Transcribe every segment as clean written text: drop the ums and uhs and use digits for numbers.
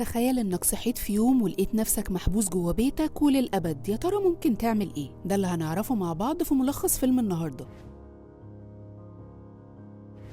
تخيل انك صحيت في يوم ولقيت نفسك محبوس جوه بيتك وللأبد، يا ترى ممكن تعمل ايه؟ ده اللي هنعرفه مع بعض في ملخص فيلم النهارده.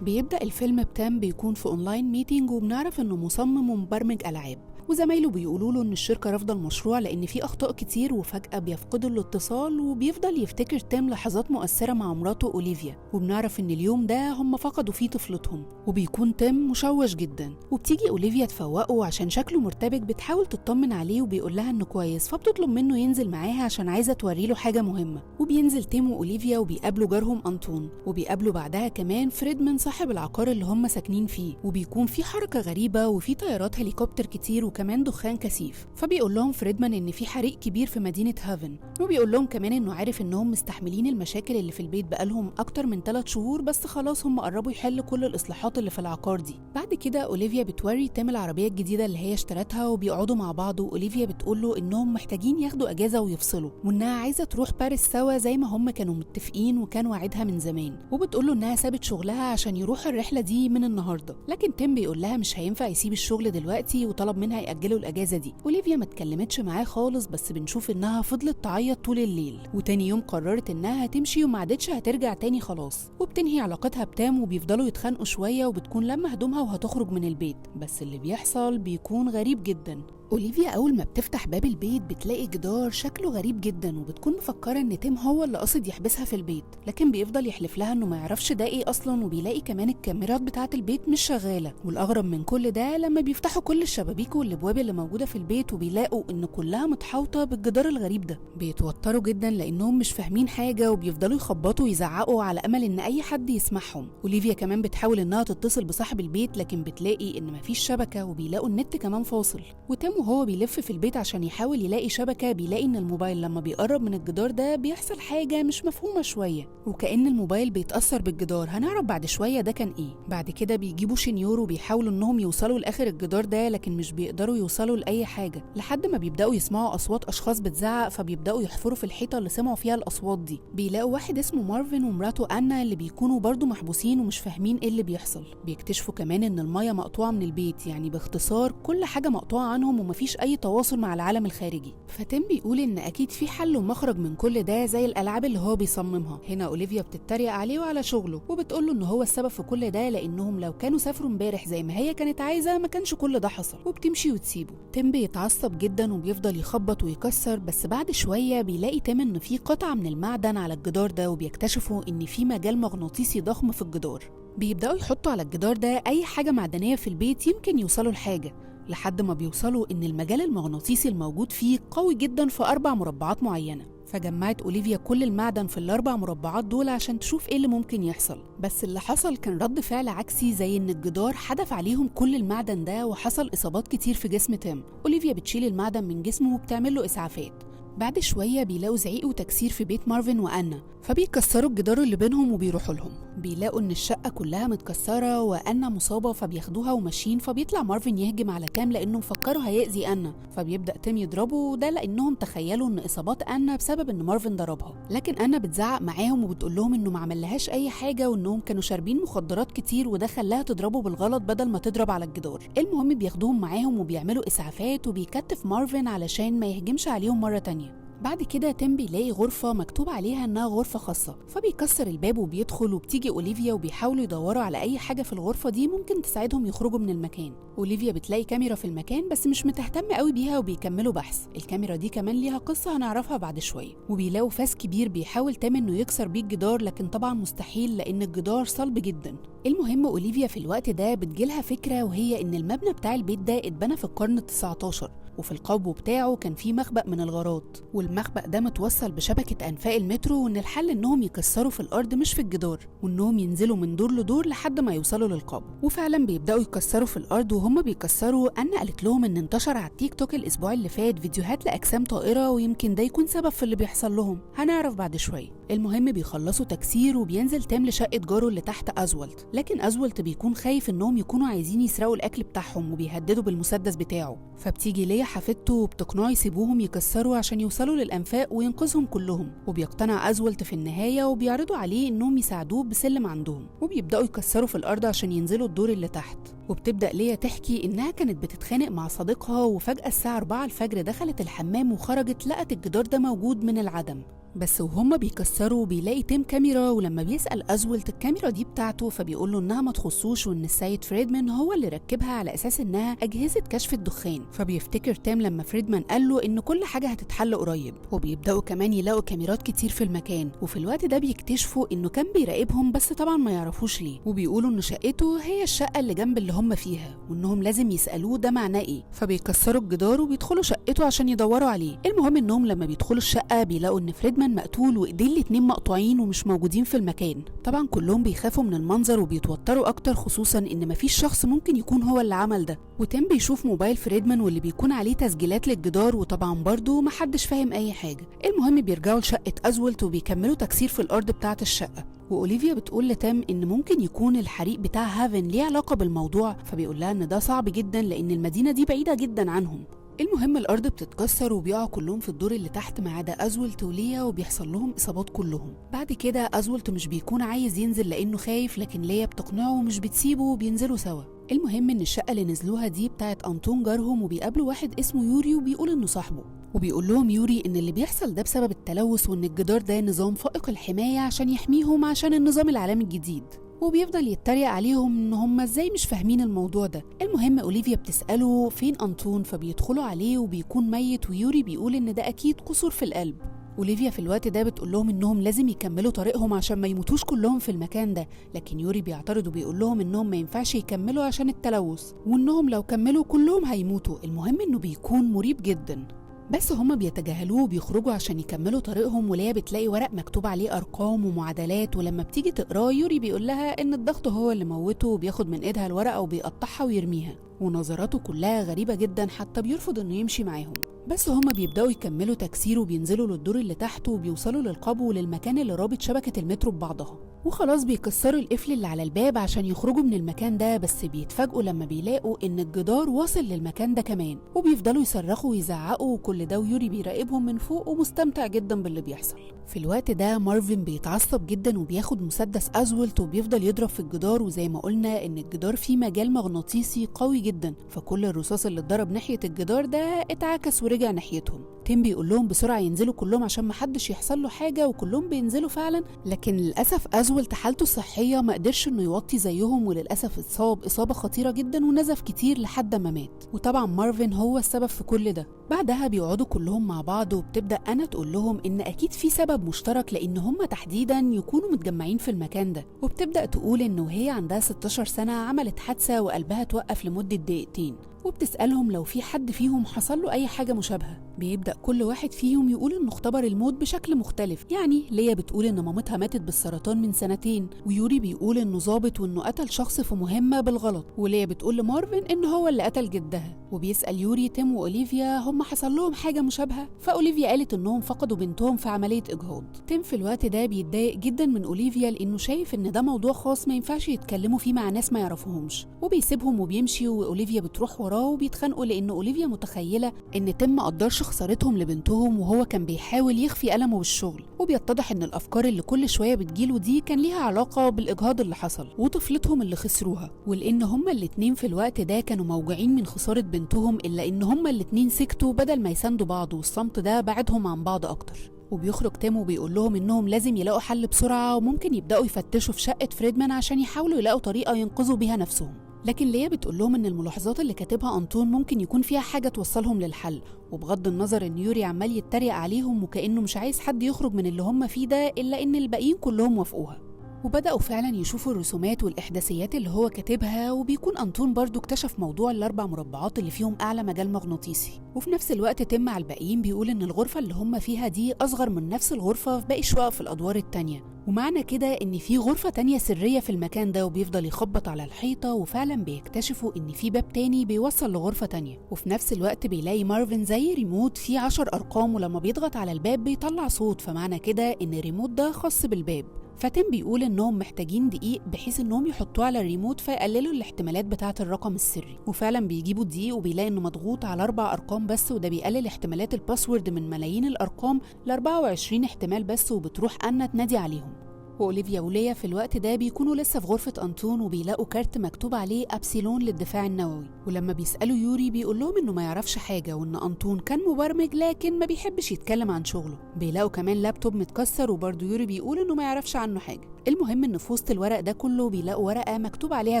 بيبدأ الفيلم بتام بيكون في اونلاين ميتينج، وبنعرف انه مصمم ومبرمج ألعاب، وزمايله بيقولوا له ان الشركه رافضه المشروع لان فيه اخطاء كتير، وفجاه بيفقدوا الاتصال وبيفضل يفتكر تيم لحظات مؤثره مع مراته اوليفيا، وبنعرف ان اليوم ده هم فقدوا فيه طفلتهم، وبيكون تيم مشوش جدا، وبتيجي اوليفيا تفوقه عشان شكله مرتبك، بتحاول تطمن عليه وبيقول لها انه كويس، فبتطلب منه ينزل معاها عشان عايزه توري له حاجه مهمه، وبينزل تيم واوليفيا وبيقابلوا جارهم انطون، وبيقابلوا بعدها كمان فريدمان صاحب العقار اللي هم ساكنين فيه، وبيكون في حركه غريبه وفي طيارات هليكوبتر كتير وكمان دخان كثيف، فبيقول لهم فريدمان ان في حريق كبير في مدينه هافن، وبيقول لهم كمان انه عارف انهم مستحملين المشاكل اللي في البيت بقالهم اكتر من 3 شهور، بس خلاص هم قربوا يحلوا كل الاصلاحات اللي في العقار دي. بعد كده اوليفيا بتوري تيم العربيه الجديده اللي هي اشترتها، وبيقعدوا مع بعض، واوليفيا بتقول له انهم محتاجين ياخدوا اجازه ويفصلوا، وانها عايزه تروح باريس سوا زي ما هم كانوا متفقين وكان وعدها من زمان، وبتقول له انها سابت شغلها عشان يروح الرحله دي من النهارده، لكن تيم بيقول لها مش هينفع يسيب الشغل دلوقتي، وطلب منها ياجلوا الاجازه دي. اوليفيا ما اتكلمتش معاه خالص، بس بنشوف انها فضلت تعيط طول الليل، وتاني يوم قررت انها هتمشي وما عادتش هترجع تاني خلاص، وبتنهي علاقتها بتام، وبيفضلوا يتخانقوا شويه، وبتكون لما هدومها وهتخرج من البيت، بس اللي بيحصل بيكون غريب جدا. اوليفيا اول ما بتفتح باب البيت بتلاقي جدار شكله غريب جدا، وبتكون مفكره ان تيم هو اللي قاصد يحبسها في البيت، لكن بيفضل يحلف لها انه ما يعرفش ده ايه اصلا، وبيلاقي كمان الكاميرات بتاعه البيت مش شغاله، والاغرب من كل ده لما بيفتحوا كل الشبابيك والابواب اللي موجوده في البيت وبيلاقوا ان كلها متحوطه بالجدار الغريب ده، بيتوتروا جدا لانهم مش فاهمين حاجه، وبيفضلوا يخبطوا ويزعقوا على امل ان اي حد يسمعهم. اوليفيا كمان بتحاول انها تتصل بصاحب البيت، لكن بتلاقي ان مفيش شبكه، وبيلاقوا النت كمان فاصل، وتيم وهو بيلف في البيت عشان يحاول يلاقي شبكة، بيلاقي ان الموبايل لما بيقرب من الجدار ده بيحصل حاجة مش مفهومة شوية، وكأن الموبايل بيتأثر بالجدار، هنعرف بعد شوية ده كان ايه. بعد كده بيجيبوا شنيور وبيحاولوا انهم يوصلوا لاخر الجدار ده، لكن مش بيقدروا يوصلوا لاي حاجة، لحد ما بيبدأوا يسمعوا اصوات اشخاص بتزعق، فبيبدأوا يحفروا في الحيطة اللي سمعوا فيها الاصوات دي، بيلاقوا واحد اسمه مارفن ومراته أنا اللي بيكونوا برضو محبوسين ومش فاهمين ايه اللي بيحصل. بيكتشفوا كمان ان المية مقطوعة من البيت، يعني باختصار كل حاجة مقطوعة عنهم ومفيش اي تواصل مع العالم الخارجي. فتيم بيقول ان اكيد في حل ومخرج من كل ده زي الالعاب اللي هو بيصممها. هنا اوليفيا بتتريق عليه وعلى شغله، وبتقول له ان هو السبب في كل ده، لانهم لو كانوا سافروا امبارح زي ما هي كانت عايزه ما كانش كل ده حصل، وبتمشي وتسيبه. تيم بيتعصب جدا وبيفضل يخبط ويكسر، بس بعد شويه بيلاقي تيم ان في قطعه من المعدن على الجدار ده، وبيكتشفوا ان في مجال مغناطيسي ضخم في الجدار. بيبداوا يحطوا على الجدار ده اي حاجه معدنيه في البيت يمكن يوصلوا لحاجه، لحد ما بيوصلوا إن المجال المغناطيسي الموجود فيه قوي جدا في 4 مربعات معينة. فجمعت أوليفيا كل المعدن في ال4 مربعات دول عشان تشوف إيه اللي ممكن يحصل، بس اللي حصل كان رد فعل عكسي، زي إن الجدار حدف عليهم كل المعدن ده، وحصل إصابات كتير في جسم تيم. أوليفيا بتشيل المعدن من جسمه وبتعمل له إسعافات. بعد شوية بيلاقوا زعيق وتكسير في بيت مارفن وأنا، فبيكسروا الجدار اللي بينهم وبيروحوا لهم. بيلاقوا إن الشقة كلها متكسرة وأنا مصابة، فبياخدوها وماشيين، فبيطلع مارفن يهجم على تيم لأنه مفكروا هيأذي أنا، فبيبدأ تيم يضربه، ده لأنهم تخيلوا إن إصابات أنا بسبب إن مارفن ضربها، لكن أنا بتزعق معاهم وبتقول لهم إنه ما عملهاش أي حاجة، وإنهم كانوا شاربين مخدرات كتير وده خلاها تضربه بالغلط بدل ما تضرب على الجدار. المهم بياخدوهم معاهم وبيعملوا إسعافات، وبيكتف مارفن علشان ما يهجمش عليهم مرة تانية. بعد كده تيم بيلاقي غرفة مكتوب عليها إنها غرفة خاصة، فبيكسر الباب وبيدخل، وبتيجي أوليفيا وبيحاولوا يدوروا على أي حاجة في الغرفة دي ممكن تساعدهم يخرجوا من المكان. أوليفيا بتلاقي كاميرا في المكان بس مش متهتم قوي بيها، وبيكملوا بحث. الكاميرا دي كمان ليها قصة هنعرفها بعد شوية. وبيلاقوا فاس كبير بيحاول تيم إنه يكسر بيه الجدار، لكن طبعا مستحيل لأن الجدار صلب جدا. المهم أوليفيا في الوقت ده بتجيلها فكرة، وهي إن المبنى بتاع البيت ده اتبنى في القرن ال19، وفي القبو بتاعه كان فيه مخبأ من الغارات، والمخبأ ده متوصل بشبكة أنفاق المترو، وإن الحل إنهم يكسروا في الأرض مش في الجدار، وإنهم ينزلوا من دور لدور لحد ما يوصلوا للقبو. وفعلا بيبدأوا يكسروا في الأرض، وهم بيكسروا أنا قالت لهم إن انتشر على التيك توك الأسبوع اللي فات فيديوهات لأجسام طائرة، ويمكن ده يكون سبب في اللي بيحصل لهم، هنعرف بعد شوية. المهم بيخلصوا تكسير، وبينزل تيم لشقة جاره اللي تحت أزولت، لكن أزولت بيكون خايف إنهم يكونوا عايزين يسرقوا الأكل بتاعهم، وبيهددوا بالمسدس بتاعه. فبتيجي ليا حفيدته وبتقنعه يسيبوهم يكسروا عشان يوصلوا للأنفاق وينقذهم كلهم، وبيقتنع أزولت في النهاية، وبيعرضوا عليه إنهم يساعدوه بسلم عندهم، وبيبدأوا يكسروا في الأرض عشان ينزلوا الدور اللي تحت. وبتبدأ ليا تحكي إنها كانت بتتخانق مع صديقها، وفجأة الساعة 4 الفجر دخلت الحمام وخرجت لقت الجدار ده موجود من العدم. بس وهم بيكسروا بيلاقي تيم كاميرا، ولما بيسأل أزولت الكاميرا دي بتاعته فبيقول له إنها ما تخصوش، وإن السيد فريدمان هو اللي ركبها على أساس إنها أجهزة كشف الدخان. فبيفتكر تيم لما فريدمان قال له إن كل حاجة هتتحل قريب، وبيبدأوا كمان يلاقوا كاميرات كتير في المكان. وفي الوقت ده بيكتشفوا إنه كان بيراقبهم بس طبعا ما يعرفوش ليه، وبيقولوا إن شقته هي الشقة اللي جنب اللي هم فيها، وإنهم لازم يسألوه ده معناه إيه. فبيكسروا الجدار وبيدخلوا شقته عشان يدوروا عليه. المهم إنهم لما بيدخلوا الشقة بيلاقوا إن فريدمان مقتول وايديه الاتنين مقطوعين ومش موجودين في المكان. طبعا كلهم بيخافوا من المنظر وبيتوتروا اكتر، خصوصا ان مفيش شخص ممكن يكون هو اللي عمل ده. وتيم بيشوف موبايل فريدمان واللي بيكون عليه تسجيلات للجدار، وطبعا برضه محدش فاهم اي حاجه. المهم بيرجعوا لشقه أزولت وبيكملوا تكسير في الارض بتاعه الشقه. واوليفيا بتقول لتيم ان ممكن يكون الحريق بتاع هافن ليه علاقه بالموضوع، فبيقول لها ان ده صعب جدا لان المدينه دي بعيده جدا عنهم. المهم الأرض بتتكسر وبيقعوا كلهم في الدور اللي تحت ما عدا أزولت وليا، وبيحصل لهم إصابات كلهم. بعد كده أزولت مش بيكون عايز ينزل لأنه خايف، لكن ليا بتقنعه ومش بتسيبه وبينزلوا سوا. المهم إن الشقة اللي نزلوها دي بتاعت أنطون جارهم، وبيقابلوا واحد اسمه يوري وبيقول إنه صاحبه، وبيقول لهم يوري إن اللي بيحصل ده بسبب التلوث، وإن الجدار ده نظام فائق الحماية عشان يحميهم عشان النظام العالمي الجديد. وبيفضل يتريق عليهم ان هم ازاي مش فاهمين الموضوع ده. المهم اوليفيا بتسأله فين أنطون، فبيدخلوا عليه وبيكون ميت، ويوري بيقول ان ده اكيد قصور في القلب. اوليفيا في الوقت ده بتقول لهم انهم لازم يكملوا طريقهم عشان ما يموتوش كلهم في المكان ده، لكن يوري بيعترض وبيقول لهم انهم ما ينفعش يكملوا عشان التلوث، وانهم لو كملوا كلهم هيموتوا. المهم انه بيكون مريب جدا، بس هما بيتجاهلوه وبيخرجوا عشان يكملوا طريقهم. وليا بتلاقي ورق مكتوب عليه أرقام ومعادلات، ولما بتيجي تقراه يوري بيقول لها إن الضغط هو اللي موته، وبياخد من إيدها الورقة وبيقطعها ويرميها. ونظراته كلها غريبة جدا، حتى بيرفض إنه يمشي معاهم. بس هما بيبدأوا يكملوا تكسير وبينزلوا للدور اللي تحت، وبيوصلوا للقبو وللمكان اللي رابط شبكة المترو ببعضها. وخلاص بيكسروا القفل اللي على الباب عشان يخرجوا من المكان ده، بس بيتفاجئوا لما بيلاقوا ان الجدار واصل للمكان ده كمان. وبيفضلوا يصرخوا ويزعقوا وكل ده، ويوري بيراقبهم من فوق ومستمتع جدا باللي بيحصل. في الوقت ده مارفن بيتعصب جدا وبياخد مسدس أزولت وبيفضل يضرب في الجدار. وزي ما قلنا ان الجدار فيه مجال مغناطيسي قوي جدا، فكل الرصاص اللي اتضرب ناحية الجدار ده اتعكس ورجع ناحيتهم. تيم بيقول لهم بسرعة ينزلوا كلهم عشان محدش يحصل له حاجة، وكلهم بينزلوا فعلا. لكن للأسف أزولت حالته الصحية ما قدرش انه يوطي زيهم، وللأسف اتصاب إصابة خطيرة جدا ونزف كتير لحد ما مات. وطبعا مارفن هو السبب في كل ده. بعدها بيقعدوا كلهم مع بعض، وبتبدأ أنا تقول لهم إن أكيد في سبب مشترك لأن هم تحديدا يكونوا متجمعين في المكان ده. وبتبدأ تقول إنه وهي عندها 16 سنة عملت حادثة وقلبها توقف لمدة دقيقتين، وبتسألهم لو في حد فيهم حصل له أي حاجة مشابهة. بيبدأ كل واحد فيهم يقول إنه اختبر الموت بشكل مختلف. يعني ليا بتقول إن مامتها ماتت بالسرطان من 2 سنين، ويوري بيقول إنه ظابط وإنه قتل شخص في مهمة بالغلط، وليا بتقول لمارفن إن هو اللي قتل جدها. وبيسأل يوري تيم وأوليفيا هم حصل لهم حاجة مشابهة، فأوليفيا قالت إنهم فقدوا بنتهم في عملية إجهاض. تيم في الوقت ده بيتضايق جدا من أوليفيا لأنه شايف إن ده موضوع خاص ما ينفعش يتكلموا فيه مع ناس ما يعرفوهمش، وبيسيبهم وبيمشي. وأوليفيا بتروح وراه وبيتخانقوا لأن أوليفيا متخيلة إن تيم ما قدرش خسارتهم لبنتهم، وهو كان بيحاول يخفي ألمه بالشغل. وبيتضح إن الأفكار اللي كل شوية بتجيله دي كان ليها علاقة بالإجهاض اللي حصل وطفلتهم اللي خسروها، ولأن هما الاتنين في الوقت ده كانوا موجوعين من خسارة بنتهم، إلا إن هما الاتنين سكتوا بدل ما يساندوا بعض، والصمت ده بعدهم عن بعض أكتر. وبيخرج تيم وبيقول لهم إنهم لازم يلاقوا حل بسرعة، وممكن يبدأوا يفتشوا في شقة فريدمان عشان يحاولوا يلاقوا طريقة ينقذوا بيها نفسهم. لكن ليا بتقول لهم إن الملاحظات اللي كاتبها أنطون ممكن يكون فيها حاجة توصلهم للحل، وبغض النظر إن يوري عمال يتريق عليهم وكأنه مش عايز حد يخرج من اللي هم فيه ده، إلا إن الباقيين كلهم وافقوها. وبدأوا فعلا يشوفوا الرسومات والإحداثيات اللي هو كاتبها، وبيكون أنطون برضو اكتشف موضوع ال4 مربعات اللي فيهم أعلى مجال مغناطيسي. وفي نفس الوقت تيم مع الباقيين بيقول إن الغرفة اللي هم فيها دي أصغر من نفس الغرفة في باقي الشقق في الأدوار التانية، ومعنى كده إن في غرفة تانية سرية في المكان ده. وبيفضل يخبط على الحيطة، وفعلا بيكتشفوا إن في باب تاني بيوصل لغرفة تانية. وفي نفس الوقت بيلاقي مارفن زي ريموت فيه 10 أرقام، ولما بيضغط على الباب بيطلع صوت، فمعنى كده إن الريموت ده خاص بالباب. فتيم بيقول إنهم محتاجين دقيق بحيث إنهم يحطوه على الريموت فيقللوا الاحتمالات بتاعة الرقم السري. وفعلا بيجيبوا الدقيق وبيلاقي إنه مضغوط على 4 أرقام بس، وده بيقلل احتمالات الباسورد من ملايين الأرقام ل 24 احتمال بس. وبتروح أنا تنادي عليهم، وأوليفيا وليا في الوقت ده بيكونوا لسه في غرفة أنطون وبيلاقوا كارت مكتوب عليه أبسيلون للدفاع النووي، ولما بيسألوا يوري بيقول لهم إنه ما يعرفش حاجة وإن أنطون كان مبرمج لكن ما بيحبش يتكلم عن شغله. بيلاقوا كمان لابتوب متكسر وبرضه يوري بيقول إنه ما يعرفش عنه حاجة. المهم إن في وسط الورق ده كله بيلاقوا ورقة مكتوب عليها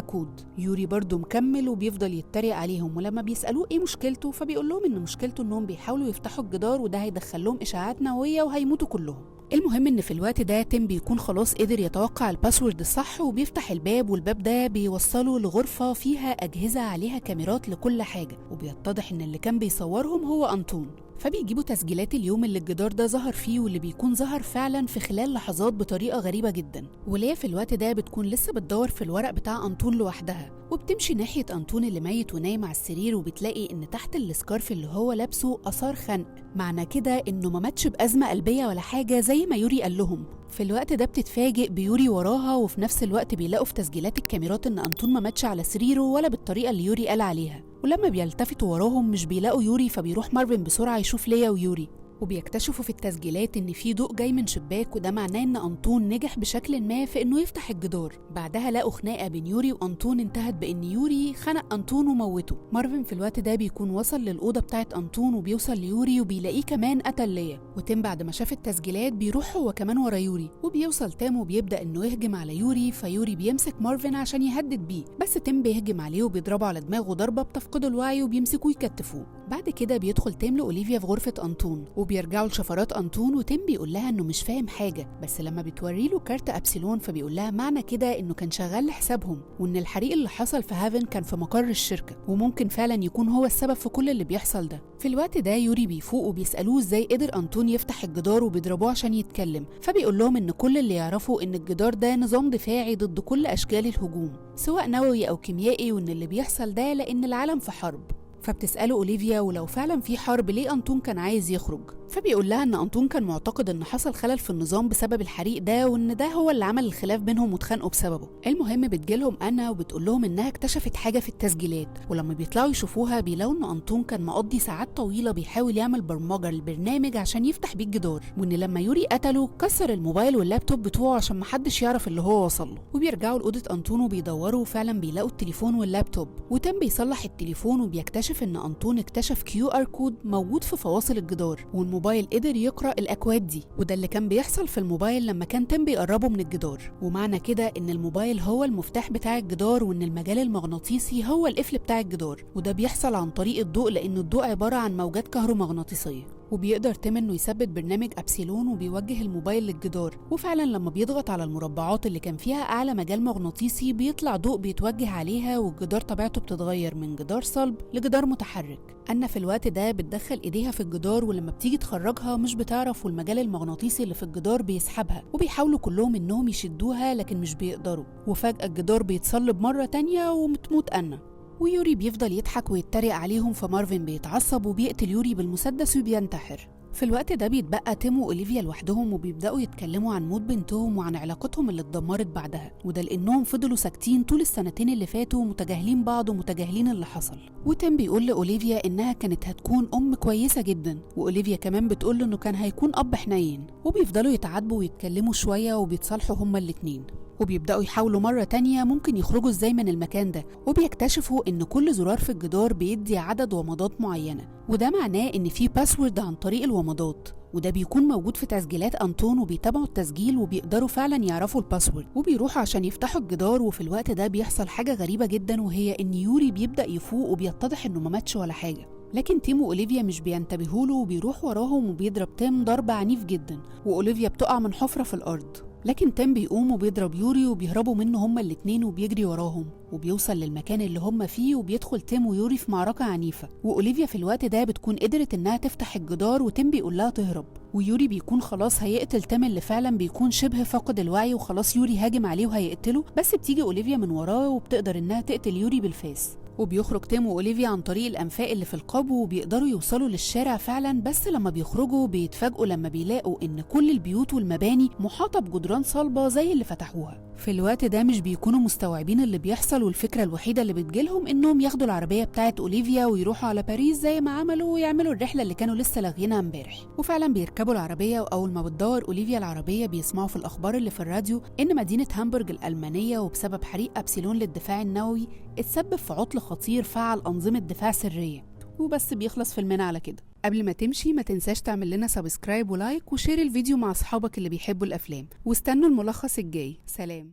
كود. يوري برضه مكمل وبيفضل يتريق عليهم، ولما بيسألوه إيه مشكلته فبيقول لهم إن مشكلته إنهم بيحاولوا يفتحوا الجدار وده هيدخل لهم إشعاعات نووية وهيموتوا كلهم. المهم ان في الوقت ده تيم بيكون خلاص قدر يتوقع الباسورد الصح وبيفتح الباب، والباب ده بيوصله لغرفة فيها أجهزة عليها كاميرات لكل حاجة، وبيتضح ان اللي كان بيصورهم هو أنطون. فبيجيبوا تسجيلات اليوم اللي الجدار ده ظهر فيه، واللي بيكون ظهر فعلا في خلال لحظات بطريقة غريبة جدا. وليا في الوقت ده بتكون لسه بتدور في الورق بتاع أنطون لوحدها، وبتمشي ناحية أنطون اللي ميت ونايم على السرير، وبتلاقي إن تحت السكارف اللي هو لابسه آثار خنق، معنى كده إنه ما ماتش بأزمة قلبية ولا حاجة زي ما يوري قال لهم. في الوقت ده بتتفاجئ بيوري وراها، وفي نفس الوقت بيلاقوا في تسجيلات الكاميرات إن أنطون ما ماتش على سريره ولا بالطريقة اللي يوري قال عليها. ولما بيلتفتوا وراهم مش بيلاقوا يوري، فبيروح مارفن بسرعة يشوف ليا ويوري، وبيكتشفوا في التسجيلات إن في ضوء جاي من شباك، وده معناه إن أنطون نجح بشكل ما في إنه يفتح الجدار. بعدها لقوا خناقة بين يوري وأنطون انتهت بإن يوري خنق أنطون وموته. مارفن في الوقت ده بيكون وصل للأوضة بتاعت أنطون وبيوصل ليوري وبيلاقيه كمان قتل ليا. وتيم بعد ما شاف التسجيلات بيروح هو كمان ورا يوري، وبيوصل تيم وبيبدأ إنه يهجم على يوري، فيوري بيمسك مارفن عشان يهدد بيه، بس تيم بيهجم عليه وبيضربه على دماغه ضربة بتفقده الوعي وبيمسكوه يكتفوه. بعد كده بيدخل تيم لأوليفيا في غرفة أنطون، وبيرجعوا لشفرات أنطون، وتيم بيقول لها إنه مش فاهم حاجة، بس لما بتوري له كارت أبسيلون فبيقول لها معنى كده إنه كان شغال لحسابهم، وإن الحريق اللي حصل في هافن كان في مقر الشركة، وممكن فعلا يكون هو السبب في كل اللي بيحصل ده. في الوقت ده يوري بيفوق وبيسألوه إزاي قدر أنطون يفتح الجدار، وبيضربوه عشان يتكلم، فبيقول لهم إن كل اللي يعرفوا إن الجدار ده نظام دفاعي ضد كل أشكال الهجوم سواء نووي أو كيميائي، وإن اللي بيحصل ده لأن العالم في حرب. فبتسأله أوليفيا ولو فعلا في حرب ليه أنطون كان عايز يخرج، فبيقول لها إن أنطون كان معتقد إن حصل خلل في النظام بسبب الحريق ده، وإن ده هو اللي عمل الخلاف بينهم واتخانقوا بسببه. المهم بتجيلهم أنا وبتقول لهم إنها اكتشفت حاجة في التسجيلات، ولما بيطلعوا يشوفوها بيلاقوا إن أنطون كان مقضي ساعات طويلة بيحاول يعمل برمجة للبرنامج عشان يفتح بيه الجدار، وإن لما يوري قتله كسر الموبايل واللابتوب بتوعه عشان محدش يعرف اللي هو وصل له. وبيرجعوا لأوضة أنطون وبيدوروا وفعلا بيلاقوا التليفون واللابتوب، وتم بيصلح التليفون وبيكتشف إن أنطون اكتشف QR كود موجود في فواصل الجدار، والموبايل قدر يقرأ الأكواد دي، وده اللي كان بيحصل في الموبايل لما كان تيم بيقربه من الجدار. ومعنى كده إن الموبايل هو المفتاح بتاع الجدار، وإن المجال المغناطيسي هو القفل بتاع الجدار، وده بيحصل عن طريق الضوء لأن الضوء عبارة عن موجات كهرومغناطيسية. وبيقدر تيم انه يثبت برنامج أبسيلون وبيوجه الموبايل للجدار، وفعلا لما بيضغط على المربعات اللي كان فيها اعلى مجال مغناطيسي بيطلع ضوء بيتوجه عليها، والجدار طبيعته بتتغير من جدار صلب لجدار متحرك. أنا في الوقت ده بتدخل ايديها في الجدار، ولما بتيجي تخرجها مش بتعرف، والمجال المغناطيسي اللي في الجدار بيسحبها، وبيحاولوا كلهم انهم يشدوها لكن مش بيقدروا، وفجأة الجدار بيتصلب مرة تانية وبتموت أنا. ويوري بيفضل يضحك ويتريق عليهم، فمارفن بيتعصب وبيقتل يوري بالمسدس وبينتحر. في الوقت ده بيتبقى تيم وأوليفيا لوحدهم، وبيبدأوا يتكلموا عن موت بنتهم وعن علاقتهم اللي اتدمرت بعدها، وده لأنهم فضلوا ساكتين طول السنتين اللي فاتوا متجاهلين بعض ومتجاهلين اللي حصل. وتيم بيقول لأوليفيا إنها كانت هتكون أم كويسة جدا، وأوليفيا كمان بتقول له إنه كان هيكون أب حنين. وبيفضلوا يتعاتبوا ويتكلموا شوية وبيتصالحوا هما الاتنين، وبيبدأوا يحاولوا مرة تانية ممكن يخرجوا ازاي من المكان ده، وبيكتشفوا ان كل زرار في الجدار بيدي عدد ومضات معينة، وده معناه ان في باسورد عن طريق الومضات، وده بيكون موجود في تسجيلات أنطون، وبيتابعوا التسجيل وبيقدروا فعلا يعرفوا الباسورد، وبيروحوا عشان يفتحوا الجدار. وفي الوقت ده بيحصل حاجة غريبة جدا، وهي ان يوري بيبدأ يفوق وبيتضح انه ما ماتش ولا حاجة، لكن تيم وأوليفيا مش بينتبهوا له، وبيروح وراهم وبيضرب تيم ضرب عنيف جدا، وأوليفيا بتقع من حفرة في الأرض، لكن تيم بيقوم وبيضرب يوري وبيهربوا منه هما الاتنين، وبيجري وراهم وبيوصل للمكان اللي هما فيه، وبيدخل تيم ويوري في معركة عنيفة. وأوليفيا في الوقت ده بتكون قدرت انها تفتح الجدار، وتيم بيقول لها تهرب، ويوري بيكون خلاص هيقتل تيم اللي فعلا بيكون شبه فاقد الوعي، وخلاص يوري هاجم عليه وهيقتله، بس بتيجي أوليفيا من وراه وبتقدر انها تقتل يوري بالفاس. وبيخرج تيم وأوليفيا عن طريق الأنفاق اللي في القبو، وبيقدروا يوصلوا للشارع فعلا، بس لما بيخرجوا بيتفاجئوا لما بيلاقوا إن كل البيوت والمباني محاطة بجدران صلبة زي اللي فتحوها. في الوقت ده مش بيكونوا مستوعبين اللي بيحصل، والفكرة الوحيدة اللي بتجيلهم إنهم ياخدوا العربية بتاعت أوليفيا ويروحوا على باريس زي ما عملوا ويعملوا الرحلة اللي كانوا لسه لاغيينها امبارح. وفعلا بيركبوا العربية، وأول ما بتدور أوليفيا العربية بيسمعوا في الأخبار اللي في الراديو إن مدينة هامبورغ الألمانية وبسبب حريق أبسيلون للدفاع النووي اتسبب في عطل خطير فعل أنظمة دفاع سرية. وبس بيخلص فيلمنا على كده. قبل ما تمشي ما تنساش تعمل لنا سبسكرايب ولايك وشير الفيديو مع أصحابك اللي بيحبوا الأفلام، واستنوا الملخص الجاي. سلام.